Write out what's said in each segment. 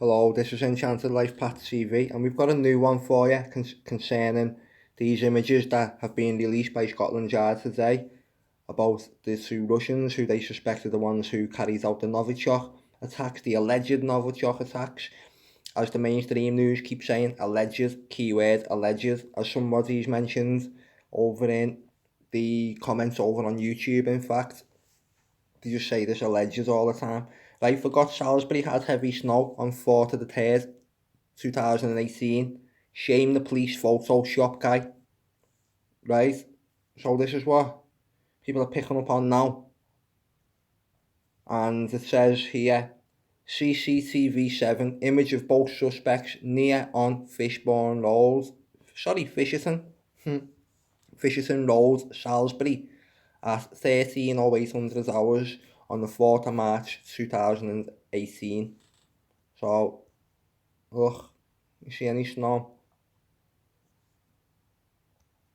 Hello, this is Enchanted Life Path TV, and we've got a new one for you concerning these images that have been released by Scotland Yard today about the two Russians who they suspect are the ones who carried out the Novichok attacks, the alleged Novichok attacks. As the mainstream news keeps saying, alleged, keyword alleged, as somebody's mentioned over in the comments over on YouTube, in fact. They just say this alleged all the time. Right, forgot Salisbury had heavy snow on 4th of the 3rd, 2018. Shame the police Photoshop guy. Right? So this is what people are picking up on now. And it says here, CCTV 7, image of both suspects near on Fishbourne Road. Sorry, Fisherton. Fisherton Road, Salisbury, at 13:08 hours on the 4th of March 2018. So, look, you see any snow?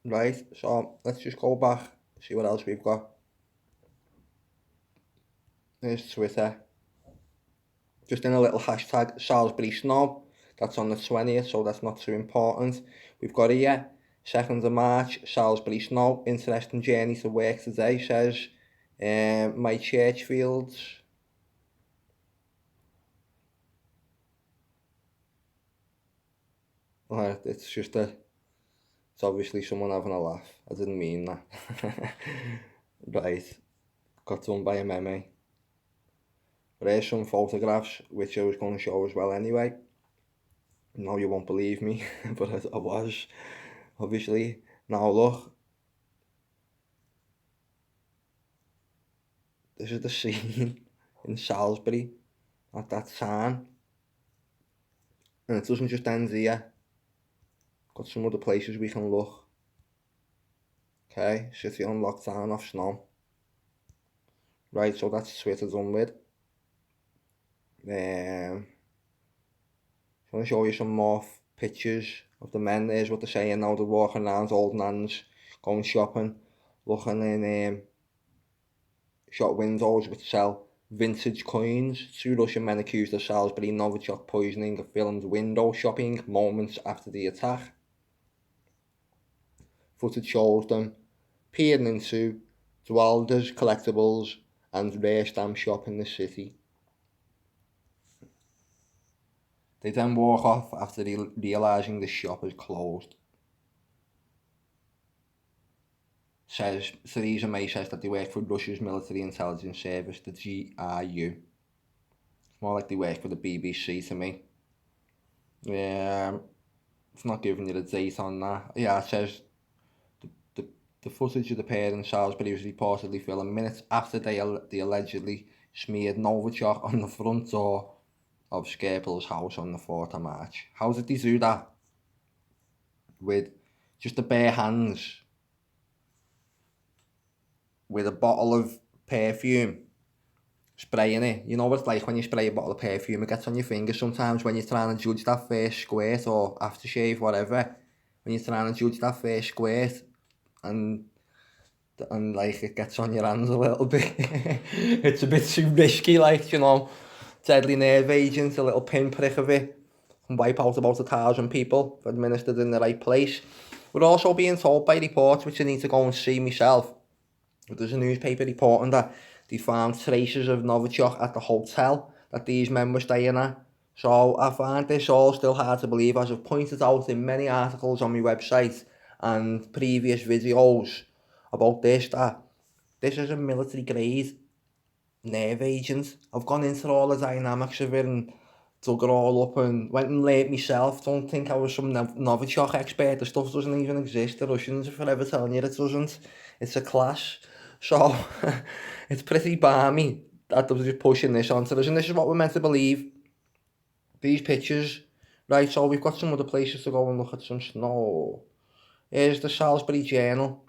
Right, so let's just go back, see what else we've got. There's Twitter. Just in a little hashtag, Salisbury Snow. That's on the 20th, so that's not too important. We've got here, 2nd of March, Salisbury Snow. Interesting journey to work today, says my Churchfields. It's just it's obviously someone having a laugh. I didn't mean that. Right, got done by a meme. But here's some photographs, which I was going to show as well anyway. No, you won't believe me, but I was, obviously. Now look, this is the scene in Salisbury at that time. And it doesn't just end here. Got some other places we can look. Okay, city on lockdown off snow. Right, so that's Twitter done with. I'm going to show you some more pictures of the men. There's what they're saying now. They're walking around, old nans, going shopping, looking in shop windows which sell vintage coins. Two Russian men accused of Salisbury Novichok poisoning are filmed window shopping moments after the attack. Footage shows them peering into Dwalders collectibles and rare stamp shop in the city. They then walk off after realising the shop is closed. Theresa May says that they work for Russia's military intelligence service, the GRU. It's more like they work for the BBC to me. It's not giving you the date on that. Yeah, it says the footage of the pair in Salisbury was reportedly filmed minutes after they allegedly smeared Novichok on the front door of Skerpel's house on the 4th of March. How did they do that? With just the bare hands, with a bottle of perfume, spraying it. You know what it's like when you spray a bottle of perfume, it gets on your fingers sometimes when you're trying to judge that first squirt or aftershave, whatever. When you're trying to judge that first squirt and like it gets on your hands a little bit. It's a bit too risky, like, you know, deadly nerve agent, a little pinprick of it, and wipe out about 1,000 people if administered in the right place. We're also being told by reports, which I need to go and see myself, there's a newspaper reporting that they found traces of Novichok at the hotel that these men were staying at. So I find this all still hard to believe, as I've pointed out in many articles on my website and previous videos about this, that this is a military grade nerve agent. I've gone into all the dynamics of it and dug it all up and went and learnt myself. Don't think I was some Novichok expert. The stuff doesn't even exist. The Russians are forever telling you it doesn't. It's a class. So it's pretty balmy that they're just pushing this onto us, and this is what we're meant to believe. These pictures, right? So we've got some other places to go and look at some snow. Here's the Salisbury Journal.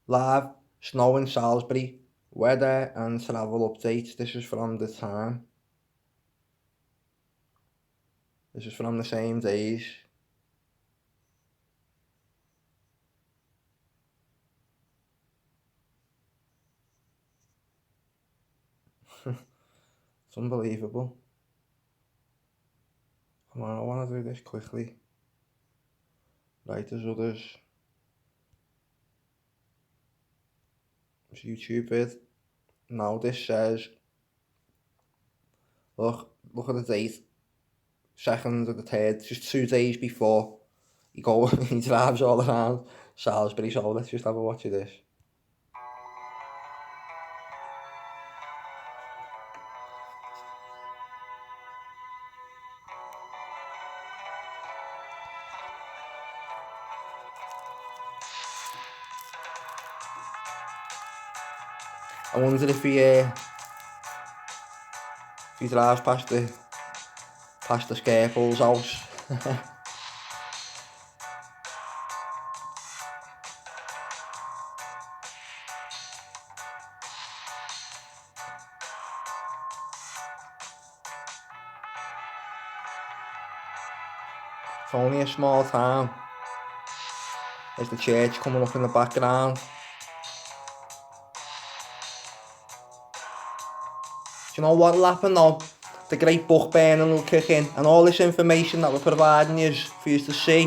Live snow in Salisbury, weather and travel updates. This is from the time. This is from the same days. It's unbelievable. Come on, I want to do this quickly. Right, there's others. It's YouTube vid. Now this says, look at the date. 2nd of the 3rd, just 2 days before he he drives all around Salisbury, so let's just have a watch of this. I wonder if he drives past the Scarecrow's house. It's only a small town. There's the church coming up in the background. Do you know what'll happen though? The great book burning will kick in, and all this information that we're providing you for you to see,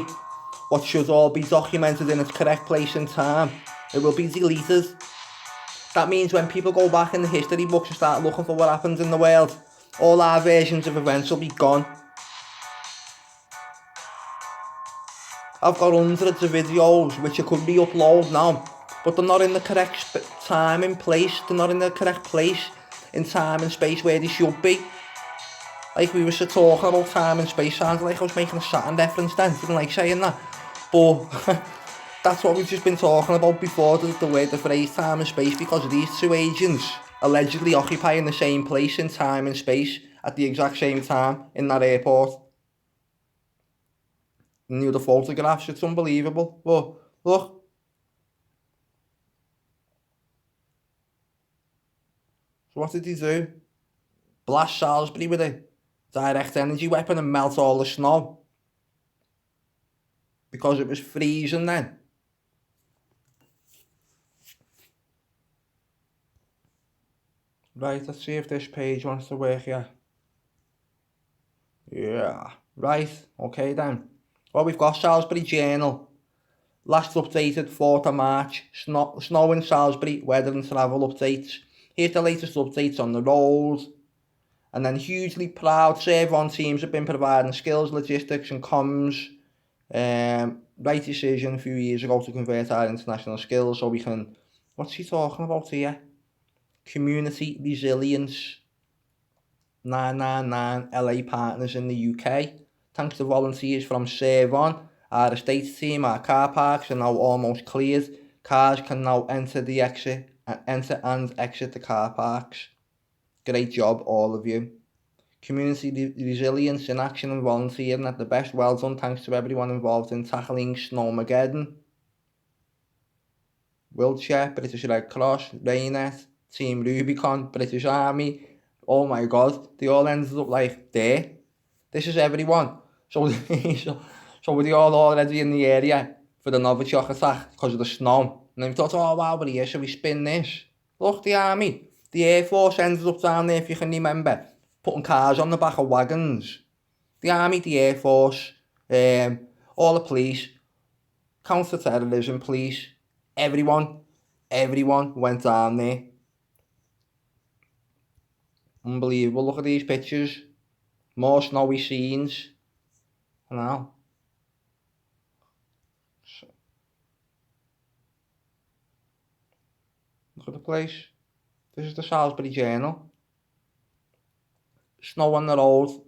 what should all be documented in its correct place and time, it will be deleted. That means when people go back in the history books and start looking for what happens in the world, all our versions of events will be gone. I've got hundreds of videos which I could re-upload now, but they're not in the correct time and place. They're not in the correct place in time and space where they should be. Like we were talking about time and space, sounds like I was making a Saturn reference then, didn't like saying that. But that's what we've just been talking about before, the phrase time and space, because these two agents allegedly occupying the same place in time and space at the exact same time in that airport. And the photographs, it's unbelievable. But look. So what did he do? Blast Salisbury with a direct energy weapon and melt all the snow. Because it was freezing then. Right, let's see if this page wants to work here. Yeah, right, okay then. Well, we've got Salisbury Journal. Last updated 4th of March. Snow in Salisbury, weather and travel updates. Here's the latest updates on the road. And then hugely proud, Serve-On teams have been providing skills, logistics and comms. Right decision a few years ago to convert our international skills so we can... What's he talking about here? Community resilience. 999 LA partners in the UK. Thanks to volunteers from Serve-On, our estates team, our car parks are now almost cleared. Cars can now enter and exit the car parks. Great job, all of you. Community resilience in action and volunteering at the best. Well done, thanks to everyone involved in tackling Snowmageddon. Wiltshire, British Red Cross, Rainet, Team Rubicon, British Army. Oh my god, they all ended up like there. This is everyone. So, so were they all already in the area for the Novichok attack because of the snow? And they thought, oh wow, we're here, so we spin this. Look, the army, the Air Force ended up down there, if you can remember, putting cars on the back of wagons. The army, the Air Force, all the police, counter-terrorism police, everyone went down there. Unbelievable, look at these pictures. More snowy scenes. I know. Look at the place. This is the Salisbury Journal. Snow on the road.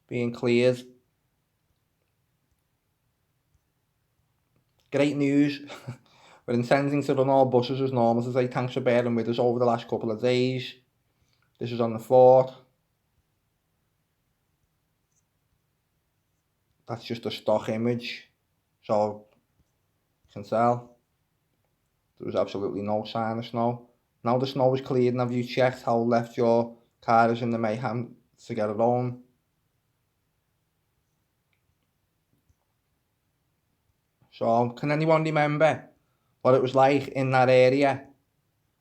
Being cleared. Great news. We're intending to run all buses as normal today. Thanks for bearing with us over the last couple of days. This is on the 4th. That's just a stock image. So, you can tell. There was absolutely no sign of snow. Now the snow is cleared, and have you checked how left your car is in the mayhem to get it home? So, can anyone remember what it was like in that area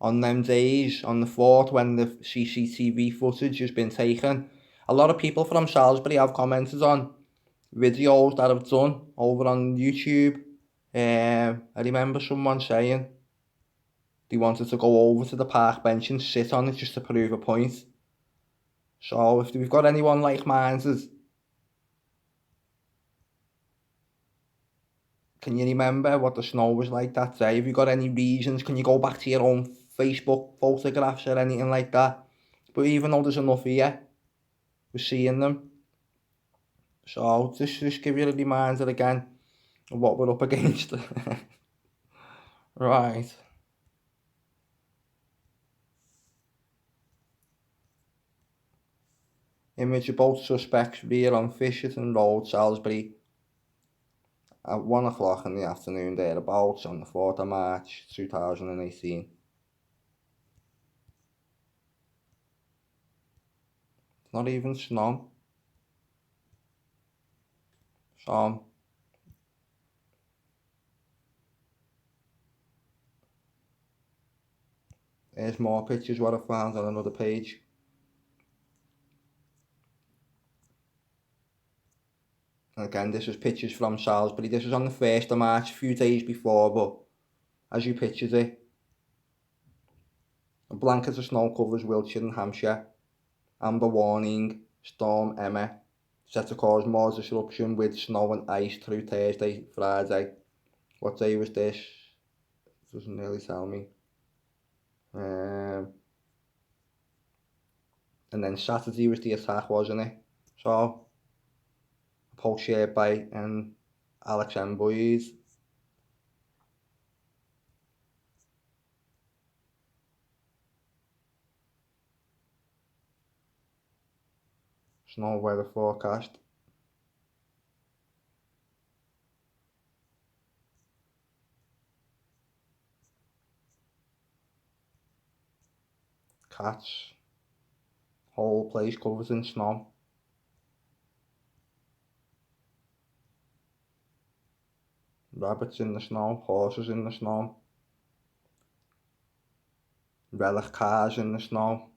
on them days, on the 4th, when the CCTV footage has been taken, a lot of people from Salisbury have commented on videos that I've done over on YouTube. I remember someone saying they wanted to go over to the park bench and sit on it just to prove a point. So if we've got anyone like-minded, can you remember what the snow was like that day? Have you got any reasons? Can you go back to your own Facebook photographs or anything like that? But even though there's enough here, we're seeing them. So just give you a reminder again of what we're up against. Right. Image of both suspects rear on Fisherton Road, Salisbury, at 1 o'clock in the afternoon thereabouts on the 4th of March 2018. It's not even snow. So there's more pictures what I found on another page. And again, this is pictures from Salisbury. This was on the 1st of March, a few days before, but as you pictured it, a blanket of snow covers Wiltshire and Hampshire. Amber warning, Storm Emma, set to cause more disruption with snow and ice through Thursday, Friday. What day was this? It doesn't really tell me. And then Saturday was the attack, wasn't it? So, a post shared by Alex M. Boys. Snow weather forecast. Cats. Whole place covered in snow. Rabbits in the snow, horses in the snow. Relic cars in the snow.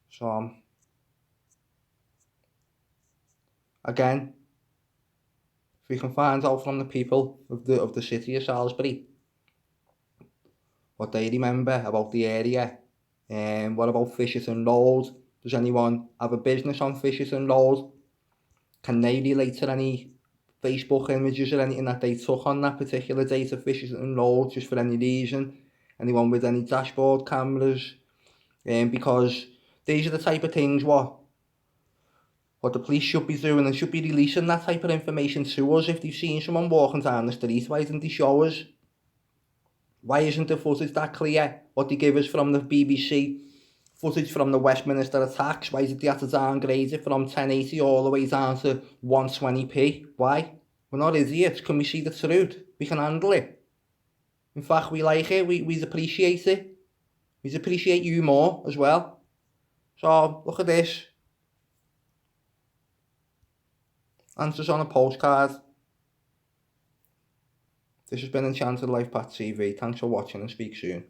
So, again, if we can find out from the people of the city of Salisbury what they remember about the area, and what about Fisherton Road? Does anyone have a business on Fisherton Road? Can they relate to any Facebook images or anything that they took on that particular date of Fisherton Road, just for any reason? Anyone with any dashboard cameras? Because these are the type of things what the police should be doing, and should be releasing that type of information to us. If they've seen someone walking down the street, why didn't they show us? Why isn't the footage that clear? What they give us from the BBC, footage from the Westminster attacks, why did they have to downgrade it from 1080 all the way down to 120p? Why? We're not idiots. Can we see the truth? We can handle it. In fact, we like it. We appreciate it. We appreciate you more as well. So, look at this. Answers on a postcard. This has been Enchanted Life Pat TV. Thanks for watching and speak soon.